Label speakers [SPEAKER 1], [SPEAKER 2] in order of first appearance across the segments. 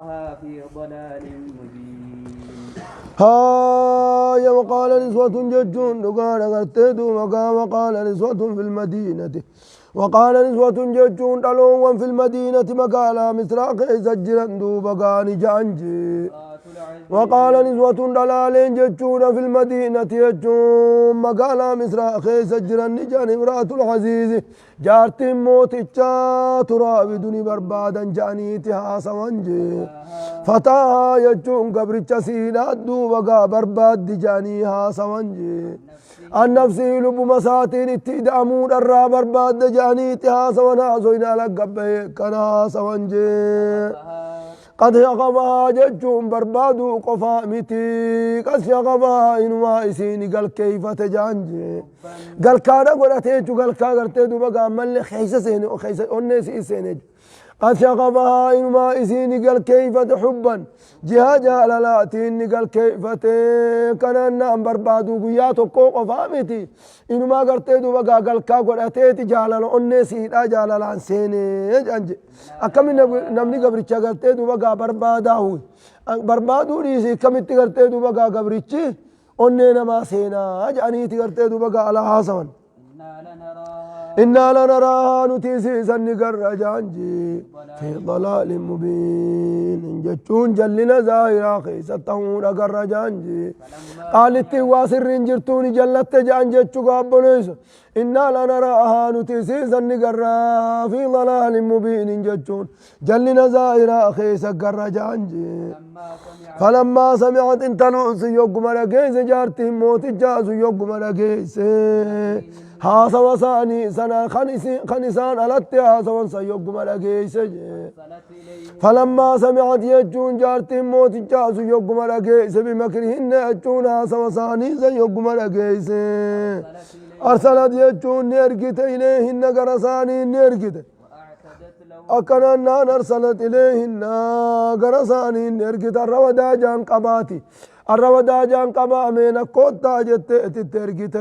[SPEAKER 1] في ضلال مبين.
[SPEAKER 2] هاي وقال نسوة ججون وقال قرتيد وقال نسوة في المدينة وقال نسوة ججون دلوا في المدينة مقالا مسراق سجرا دوبقان جانجي وقال نسوة دلالين ججون في المدينة ججون مقالا مسراق سجرا نجان امرأة العزيز جارتي موتيچا تراودني بربادا جانيتها سوانجي فتاها يجون قبرتش سينا دوبقا برباد جانيها سوانجي النفسي لب مساتين اتدامون الرا برباد جانيتها سوانا زوينا لقبه كنا سوانجي قد شغبها ججون بربادو قفا متي قد شغبها إنما إسيني قال كيف تجانجي قال كانا قرأتيجو قال كاغرتيدو بقى ملي خيسة سيني وخيسة أنسي سيني قد شغبها إنما إسيني قال كيف حبا جها جالالاتيني قال كيف كانا بربادو قياتو قوق فامتي إنما قرتيدو بقى قال كاغرأتيتي جالال أنسي جالالان سيني جانجي أكمل نمني قبرتش قرتيدو بقى برباداهو بربادو ليسي كمتي قرتيدو بقى قبرتش أننا ما سينا جانيتي قرتيدو بقى على حاسوان إنا لنراها نتيسيسا نقر جانجي في ضلال مبين جتون جلنا زاهرا خيستهم نقر جانجي قالت واسر جرتون جلت جانجي قابليس إنا لنراها نتيسيسا نقر في ضلال مبين جتون جلنا زاهرا خيسا قر جانجي فلما سمعت انت نؤس يوم رقيس جارتهم موت الجاز يوم رقيس هاسا وساني سنا خنسان ألت هاسا وسا يوم رقيس فلما سمعت يجون جارتهم موت الجاز يوم رقيس بمكرهن يجون هاسا وساني يوم رقيس أرسلت يجون نرقت إليهن قرساني نرقت أكنا أرسلت إليهن قرساني نرقت الرودا جان قباتي الرودا جان قبا من كوتا جت ترقت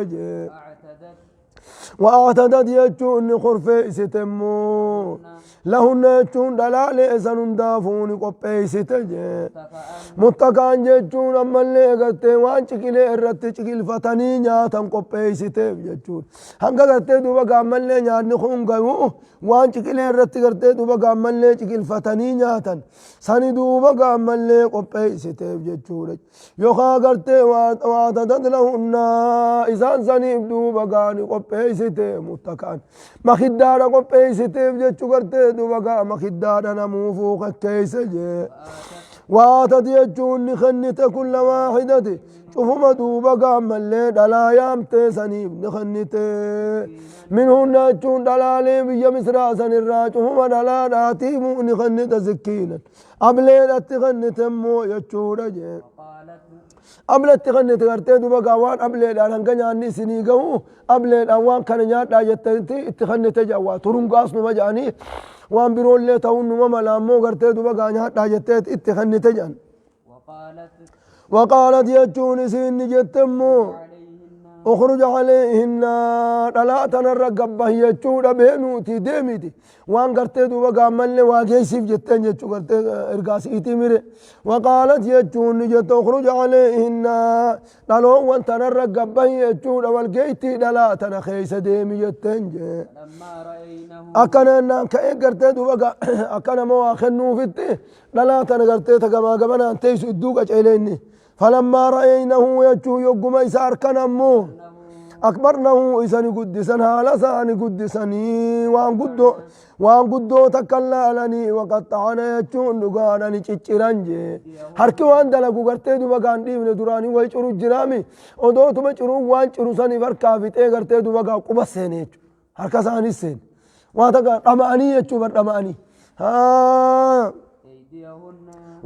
[SPEAKER 2] وأعتدت يجون خرفي ستمو لهن يجون دلال إسان دافون قبي ستجي متكان يجون أما اللي قرتي وان شكل إرت شكل فتني نياتم قبي ستب يجون هنگا قرتي دوبا أما اللي نيات نخون قيو وان شكل إرت قرتي دوبا أما اللي شكل فتني نياتن ساني دوبا أما اللي قبي ستب يجون يوخا قرتي وأعتدت لهن إسان سانيب دوبا قبي متكان مخدارا قبيستيف جتشو قرتي دوبقا مخدارا نموفوق كيسجي واتت يجون نخنت كل واحدة شوفوا دوبقا ملي دلا يامتي سنيب نخنت منهن يجون دلالي بيا مسرا سنرا شوفوا دلا داتيمو نخنت سكينا أبليل اتخنت مو يجو رجي أبلت تغني تغرتي دوبا قوان أبلت أنا كنياني سنيجو أبلت أوان كنيات لا يتنتي تغني تجوا ترون قاس نمجاني وان بيرول له تون نما لامو غرتي دوبا كنيات لا يتنتي تغني تجان وقالت يجون سين جتمو اخرج عليهن لا تنرقبه يجون بينوتي ديمتي وان قرتي دوبا قامل واجيسيف جتن يجو قرتي ارقاس ايتمر وقالت يجون جت اخرج عليهن لالو وان تنرقبه يجون والجيتي لا تنخيس ديمي جتن اكنا كاي قرتي دوبا اكنا مواخنو فيتي لا تنقرتي تقما قمنا انتيس ادوق اجعليني فلما رأينه يجو يقوم إسار كنمو أكبرنه إساني قدسان هالساني قدساني وان قدو تكلا لني وقطعنا يجون نقانني چچرانجي هركي وان دلقو قرتي دوبا قاندي من دراني ويچرو جرامي ودو تما چرو وان چرو ساني فرقافت قرتي دوبا قا قبسيني هركا ساني سين واتقا رماني يجو برماني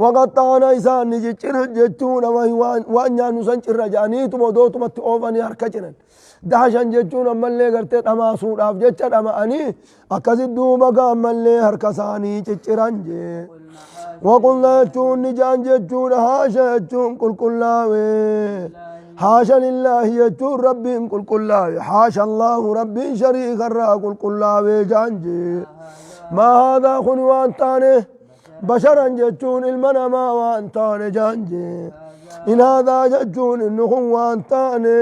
[SPEAKER 2] وقطعنا إسان نجيشر جتون وان يانو سنچر رجاني تمو دو تمت اوفاني هركچنن دهشان جتون أمالي قرتي تماسون راف جتشر أماني أكاسد دوبا أمالي هركساني چچران جي وقلنا جتون نجان جتون هاشا جتون قل قلاوي حاشا لله يجون ربي قل قلاوي حاشا الله ربي شريك الرا قل قلاوي جانجي ما هذا خنوان تاني بشرا جتون المنما وانتان جانجي إن هذا جتون النخو وانتاني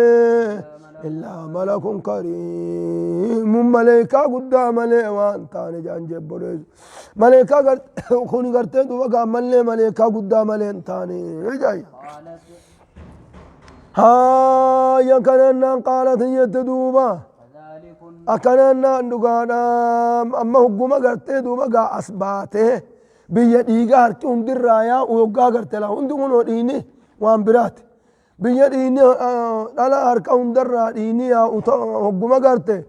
[SPEAKER 2] إلا ملك كريم ملائكة قدام ملئ وانتاني جانجي بوليس ملائكة خوني قرتي دوبا ملئ ملائكة قدام ملئ انتاني جاي ها يا كننا قالت يتدوبا أكننا نقانا أما هجوما قرتي دوبا أسباته بيا ديغا هركي هندر رايا ويوغا قرتي لا هندو منو ديني وان برات بيا ديني على هركا هندر را ديني يا هجوما قرتي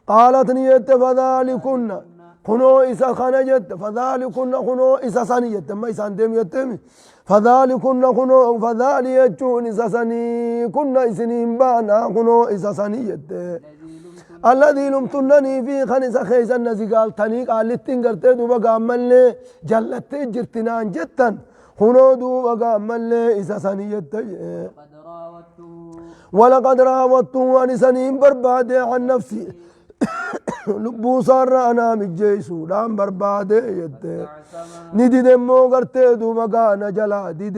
[SPEAKER 2] قالت نيت فذلكن خنو إسا خنجت فذلكن خنو إسا سنيت ما إسان ديم يتمي فذلكن خنو فذلك يجون إسا سني كنا إسنين بانا خنو إسا سنيت الذي لمتنني في خنس خيزا نزقال تنيق علتين قرتي دوبا قامل لي جلتي جرتنان جتا خنو دوبا قامل لي إسا سنيت ولقد راودته عن سنين بربادي عن نفسي لبو صار أنا مجيسو دام بربادي يد ندي دمو قرتي دوبا قانا جلا دي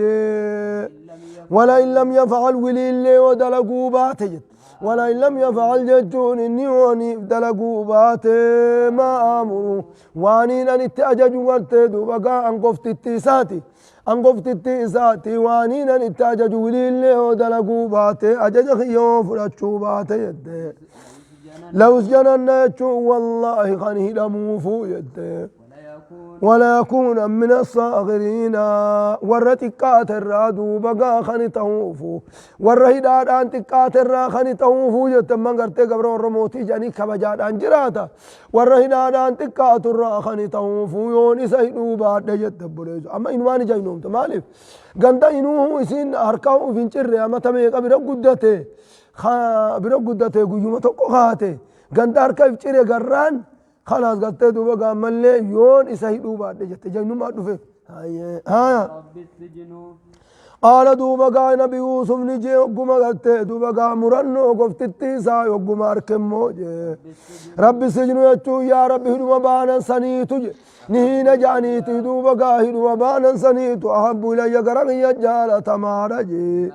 [SPEAKER 2] ولا إن لم يفعل ولي اللي ودلقوا باتي ولا إن لم يفعل ججون إني واني دلقوا باتي ما آمروا وانين أن اتأجج قرتي دوبا أن قفت التيساتي أن قفت التيساتي وانين أن اتأجج ولي اللي ودلقوا باتي أجج خيو فرشو باتي يد لو سجننا يجو والله خانه لموفو يد ولا يكون من الصاغرين ورتكات الرادو بقى خاني توفو ورهداد أن تكات الرا خاني توفو يتمن قرتي قبر oromooti جاني كبجاد أنجراتا ورهداد أن تكات الرا خاني توفو يوني سيدو بعد يد بوليز أما إنواني جاينوم تمالف غندا إنوه إسين أركاو فينشر أما تمي قبر قدته برو قدته قيومة قخاته غندار كيف تشري قران خلاص قلت دوبا قام لي يون إسهيدو بعد جت جنو ما دفه هاي قال دوبا قا نبي يوسف نجي قم قلت دوبا قا مرنو قفت التيسا يقوم أركمو رب السجن يتو يا رب هدوما بانا سنيتو نهينا جانيتي دوبا قا هدوما بانا سنيتو أحب إلي قرم يجال تمارجي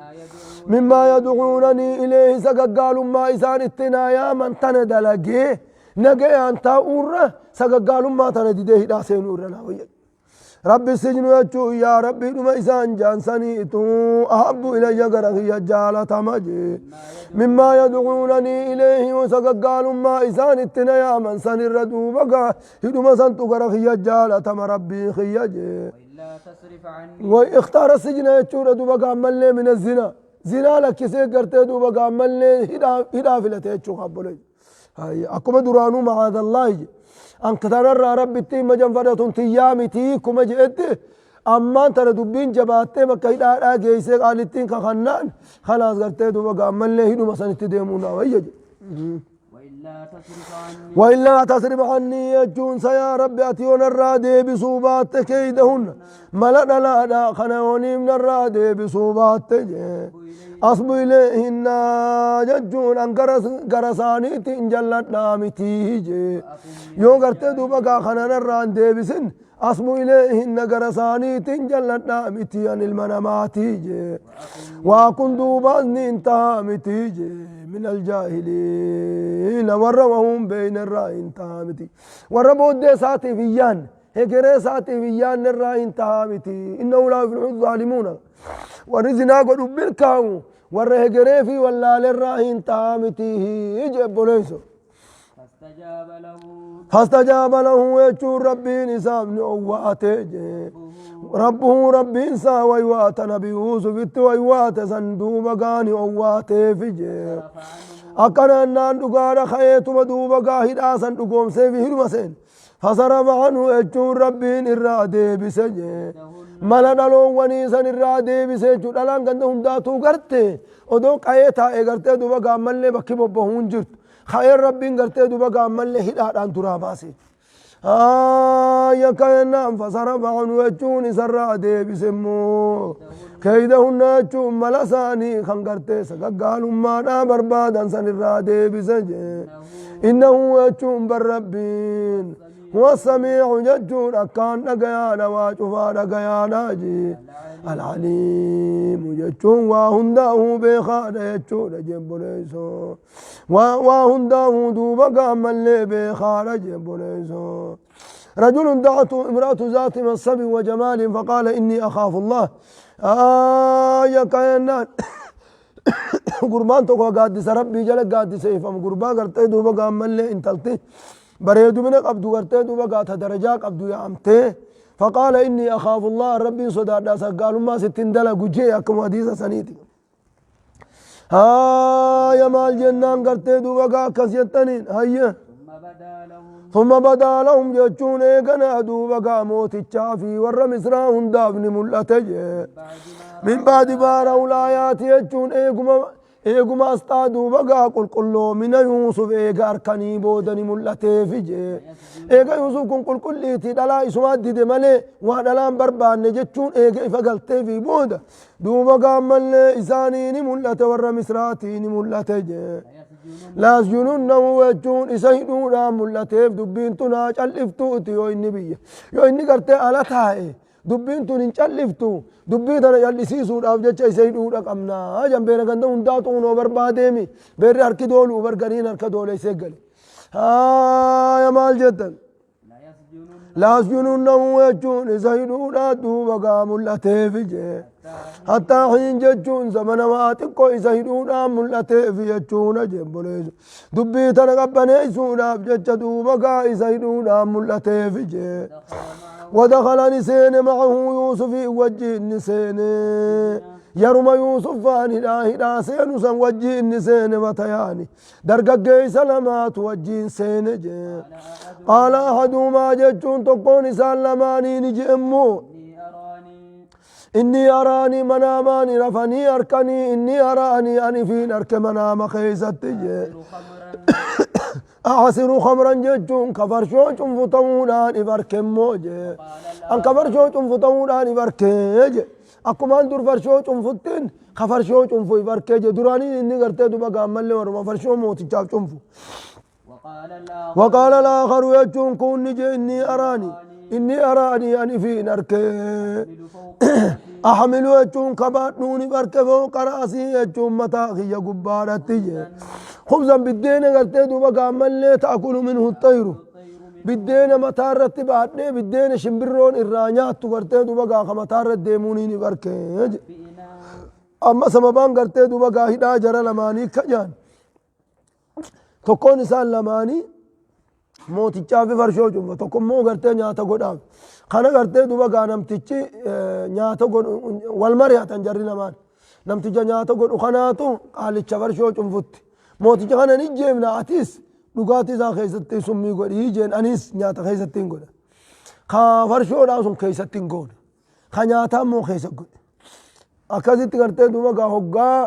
[SPEAKER 2] مما يدعونني إليه سققالوا ما إسان التنايا من تندلقي نقي أنت أورا سققالوا ما تندده داسين أورنا رب السجن يجو يا ربي لما إسان جانسانيتو أحب إلي قرغي جالة مجي مما يدعونني إليه وسققالوا ما إسان التنايا من سن الردو بقى هدوما سنتو قرغي جالة ربي خيجي واختار السجن يجو ردو بقى ملي من الزنا زنا لك سي قرتي دوبا قامل لي هدا فلتي تشو قبلي هاي اكو درانو معاذ الله ان كتر ربي تي مجنفرتون تيامتي كما جئت اما ترى دبين جباتي مكا هدا جيسي قالتين خنان خلاص قرتي دوبا قامل لي هدو مسنت ديمونا ويجي وإلا تصرف عني يجون سيا ربي أتيون الرادي بصوبات كيدهن ملأنا لا خنوني من الرادي بصوبات أصب إليهن ججون أن قرساني تنجلت نامتي يو قرتي دوبا خنان الرادي بسن أصب إليهن قرساني تنجلت نامتي عن المناماتي وأكون دوبا انتهامتي من الجاهلين ورمهم بين الرائن تامتي ورموا دي ساتي فيان هكري ساتي فيان الرائن تامتي إنه لا يفلح الظالمون ورزنا قدوا بالكاو ورهكري في ولا للرائن تامتي يجب ليسو فاستجاب له يجور ربي نسام نعواته ربه ربي انسا ويوات نبي يوسف ويوات صندوق قاني وواته فجي أكنا أنان دقارا خيط ودوبا قاهد آسان دقوم سيفي هرمسين فصرف عنه يجور ربي إرادي بسجي ملا دلون ونيسان إرادي بسجي دلان قندهم داتو قرتي ودو قايتا اقرتي دوبا قامل لي بكي ببهون جرت خير ربي قرتي دوبا قامل لي هدان تراباسي يكاينا فصرف عنه يجون سرا دي بسمو كيدهن يجون ملساني خنقرتي سققالوا ما دا بربادا سنرا دي بسجي إنه يجون بالربين هو السميع ججون أكان نقيانا واشفا نقيانا جي العليم ججون وهنده بخار ججون جبنيسو وهنده دوبا ملي بخار جبنيسو رجل دعته امرأة ذات منصب وجمال فقال إني أخاف الله يا كائنات قربان توقع قادس ربي جلق قادس يفهم قربان قرتي دوبا قام ملي انتلتي بريدو منك عبدو قرتي دوبا قاتا درجاك عبدو يعمتي فقال إني أخاف الله ربي صدار داسا قالوا ما ستين دلا قجي أكم حديثة سنيتي يا مال جنان قرتي دوبا قا كسيتنين هيا ثم بدا لهم جتشون ايقنا دوبا قا موت الشافي ورى مصراهم دافن ملتج من بعد باروا الآيات يجون ايقما استادوا بقى قل من يوسف ايقا اركني بودني ملتي فجي ايقا يوسف قل كليتي دلا اسمات دي ملي وحدلان بربان نجتشون ايقا فقلتي في بودا دوبا قا ملي اسانيني ملتي ورى مصراتيني ملتج لا يسجنونه وجون يسيدون ملتي دبين تنا چلفتو يو اني بيه يو اني قرتي على تاي دبين تن چلفتو دبي تنا يلسيسو داف جچ يسيدو دقمنا جنبير گند hundaa tuno barbaademi بير harki dolu bargarin harka dole segale يا مال جدا لا يسجنونه وجون يسيدون دوبا قام ملتي فجي حتى حين ججون زمن واتقو يسيدون ملتي في ججون جنبوليس دبي تنقبني يسونا بجج دوبا قا يسيدون ملتي فجي ودخل نسين معه يوسف وجه النسين يرم يوسف فاني لا سين سن وجه النسين وتياني درقق سلامات وجه سين جي قال أحدهما ججون تقون سلماني نجي أمو إني أراني مناماني رفني أركني إني أراني أني في نرك منام خيزت جي أعصر خمرا ججون كفرشو فتونان إبركم موجي أن كفرشو فتونان إبركيج أكمان دور فرشو فتين كفرشو فو إبركيج دراني إني قرتي دوبا قامل ورما فرشو موتي جاب فو وقال الآخر يجون كون نجي إني أراني أني في نرك أحمل يجون كبات نوني برك فوق رأسي يجون متاخي قبارتي خبزا بالدين قرتي دوبا قامل لي تأكل منه الطير بالدين متارت بعدني بالدين شمبرون الرانيات قرتي دوبا قا متارت ديموني برك أما سمبان قرتي دوبا قا هدا جرى لماني كجان تكون إنسان لماني mootichaa fi farshoo cunfa tokko immoo gartee nyaata godhaaf kana gartee duba gaa namtichi nyaata godhu wal mari'atan jarri lamaan namticha nyaata godhu kanaatu qaalicha farshoo cunfutti mooticha kana ni jeemna atis dhugaatii isaa keessatti summii godhii jeen anis nyaata keessatti hin godha ka farshoodhaa sun keessatti hin goona ka nyaataa immoo keessa godhe akkasitti gartee duba gaa hoggaa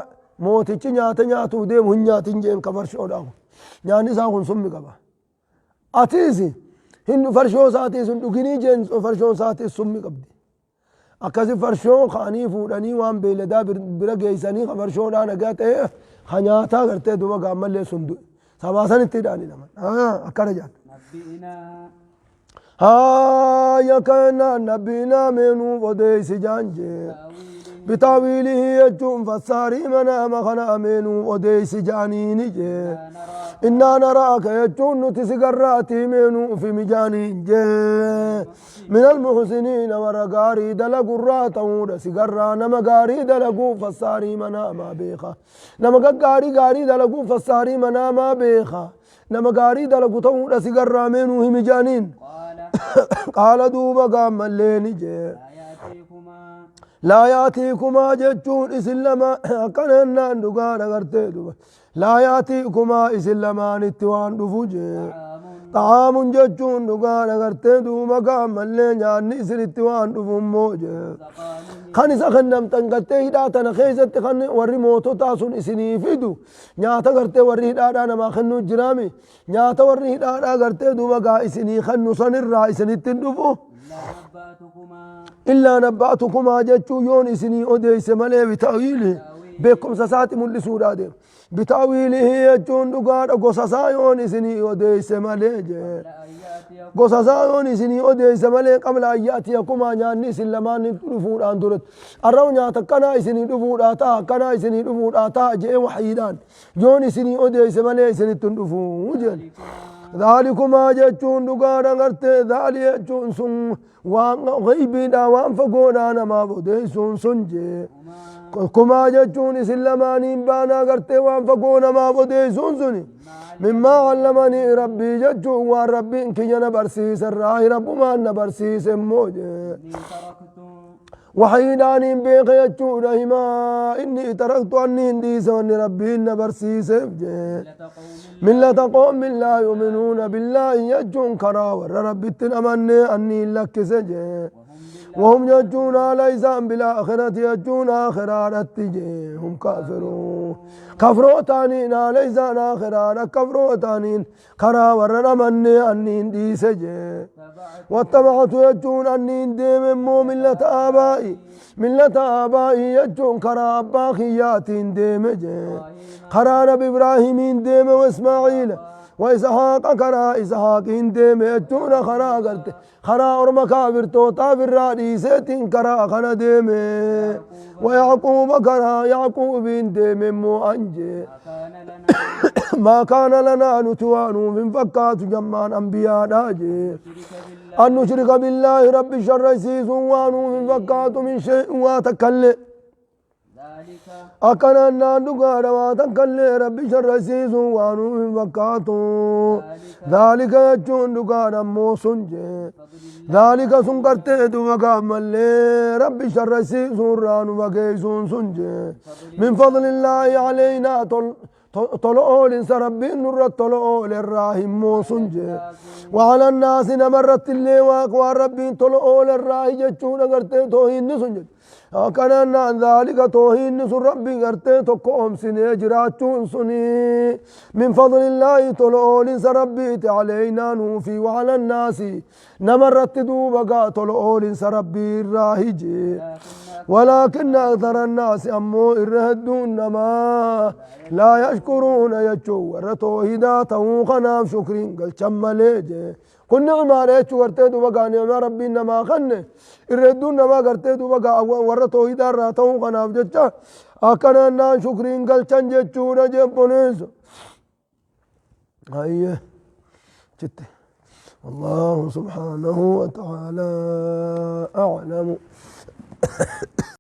[SPEAKER 2] mootichi nyaata nyaatuu deemu hin nyaatin jeen ka farshoodhaa kun nyaanni isaa kun summi qaba أتيسي هن فرشو ساتي سن دغني جن فرشو ساتي سمي قبدي أكاسي فرشو خاني فوداني وان بيلدا برغيساني فرشو دا نغات خنياتا غرتي دوبا غامل لي سندو سباسن تيداني لمن أكرجان يا كان نبينا منو وديس جانجي بتاويله يجوم فساري منا مخنا منو وديس جانيني جي إنا نراك يجون تسقراتي منو في مجاني جي من المحسنين ورقاري دلقوا الراتون سقرا نما قاري دلقوا فساري منا ما بيخا نما قاري دلقوا فساري منا ما بيخا نما قاري دلقوا تون سقرا منو في مجانين قال دوبا قام الليل جي لا ياتيكما جتون إسلما كننا ندقانا قرتي دوبا لا ياتيكما إسلما نتوان دفوجي طعام جتون ندقانا قرتي دوبا قام الليل يعني إسلتوان دفو موجي خانسا خنم تنقرتي هداتنا خيزت خن وري موتو تاسون إسني فيدو نياتا قرتي وري هدانا ما خنو جرامي نياتا وري هدانا قرتي دوبا قا إسني خنو صنر را إسني تندفو إلا نبأتكما جتشو يون إسني أديس ملي بتأويله بكم سسات ملسو دادم بتأويله يجون دقار قصصايون إسني وديس مليج قصصايون إسني وديس مليج قبل أن يأتيكم أنياني سلمان نفور أندرت الرونيا تكنا إسني نفور آتا كنا إسني نفور آتا جئ وحيدان جون إسني وديس مليج إسني تنفور ذلكما جتون دقار غرت ذلك جون سن وان غيبنا وان فقونا نما بديسون سنجي كما جتون سلماني بانا غرتي وان فقونا ما بديسون سني مما علمني ربي جتو وان ربي انك ينبرسيس الراهي رب ما نبرسيس موجه وحيداني بيخ يجو رحما إني تركت عني انديس وان ربي نبرسيس ملة قوم لا يؤمنون بالله يجون كرا ور ربي تنمني أني لك سجي وهم يجون ليس بالآخرة يجون آخرات هم كافرون كفروتانين ليس آخرات كفروتانين كرا ور رمني أني اندي سجي واتبعت يجون أني اندي ممو ملة آبائي يجون كرا أباخيات اندي مجي كرا نبي إبراهيم اندي وإسماعيل وإسحاق كرا إسحاق اندي يجون كرا قلت كرا oromo كافر توتا برادي سيتين كرا خنا ديمي ويعقوب كرا يعقوب اندي ممو أنجي ما كان لنا نتوانو من فكات جمان أنبياء داجي أن نشرك بالله رب الشر سيس وانو من فكات من شيء واتكلم أكنا نانوغا واتكلم رب الشر سيس وانو من فكات ذلك يجون دوغا موسنجي ذلك سنكرت دوغا ملي رب الشر سيس رانو وكيسون سنجي من فضل الله علينا طلعوا لسربين نور طلعوا للراهي موسنجي وعلى الناس نمرت اللي واقوى ربين طلعوا للراهي جتشون قرتي توهين نسنجي وكان ذلك توهين نسن ربي قرتي تقوم سني جراتشون سني من فضل الله طلعوا لسربيت علينا نوفي وعلى الناس نمرت دوبقا طلعوا لسربي الراهي جي ولكن أكثر الناس أمو إرهدون ما لا يشكرون يجو ورتوهيدا توقنا شكرين قل شم ليجي كن نعمة ليجو ورتيدو بقى نعمة ربي نما خنه إرهدون ما قرتيدو بقى ورتوهيدا راتوقنا بججا أكنا نا شكرين قل شنججو نجيبونيس هاي جت الله سبحانه وتعالى أعلم